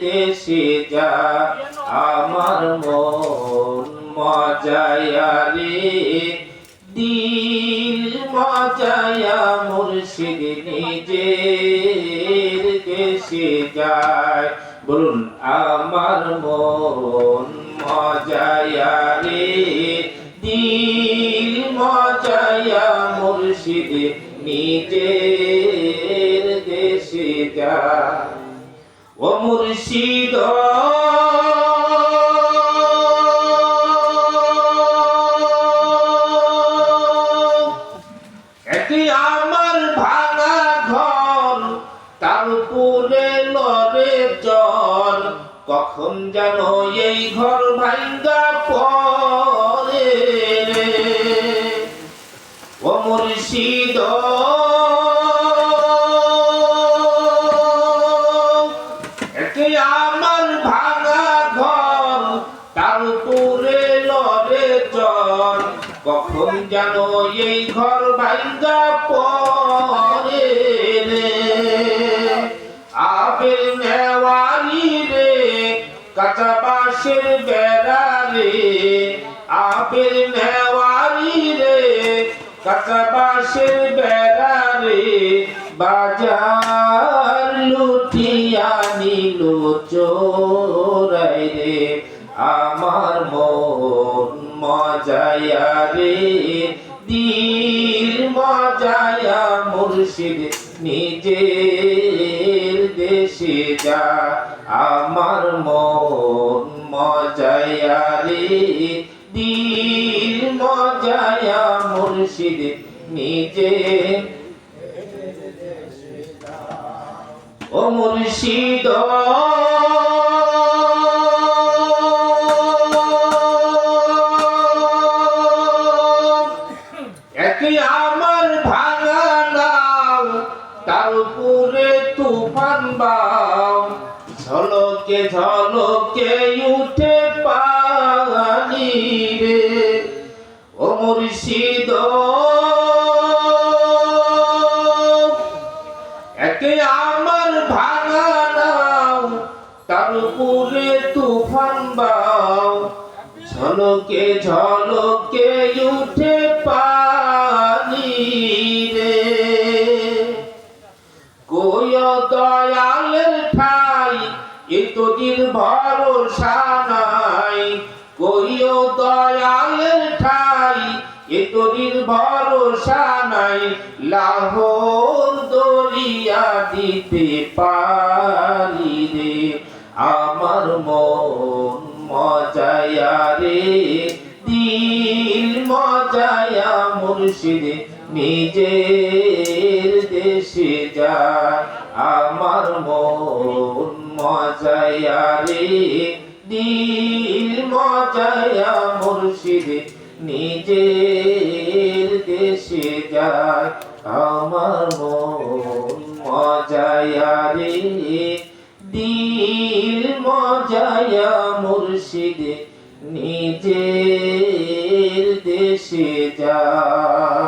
দেশে যা আমার মন মজায়া রে দিল মজায়া মুর্শিদ নিজের দেশে যায়। বলুন আমার মন মজায়া রে দিল মজায়া মুর্শিদ নিজের দেশে যায়। ও মুর্শিদ একটি আমার ভাঙা ঘর তার উপরে লড়ে জল কখন যেন এই ঘর ভাঙ্গা পড়ে ও মুর্শিদ একটি আমার ভাঙা ঘর তার উপরে লড়ে জল কখন যেন এই ঘর ভাঙ্গা পড়ে আবেল নেওয়ারি রে কাঁচা বাঁশের বেড়া রে আবেল নেওয়ারি রে কাঁচা বাঁশের বেড়া রে বাজার লুটিয়া নিল চোরাই রে আমার মন মজায়া রে দিল মজায়া মুর্শিদ নিজের দেশে যা আমার মন মজায়া রে দিল মজায়া মুর্শিদ নিজের ও মুর্শিদ একই আমার ভাঙা নাও তার উপরে তুফান বাও ঝলকে ঝলকে উঠে পানি রে ও মুর্শিদ একে আমার ভাঙা নাও তার উপরে তুফান বাও ঝলকে ঝলকে উঠে পানি রে কই দয়ালের ঠাই এতদিন ভরসা নাই কই দয়ালের ঠাই এতদিন ভরসা নাই লাহোর দরিয়া দিতে পারি রে আমার মন মজায়া রে দিল মজায়া মুর্শিদ নিজের দেশে যায় আমার মন মজায়া রে দিল মজায়া মুর্শিদ নিজের দেশে যায় আমার মন মজায়া রে দিল মজায়া মুর্শিদ নিজের দেশে যায়।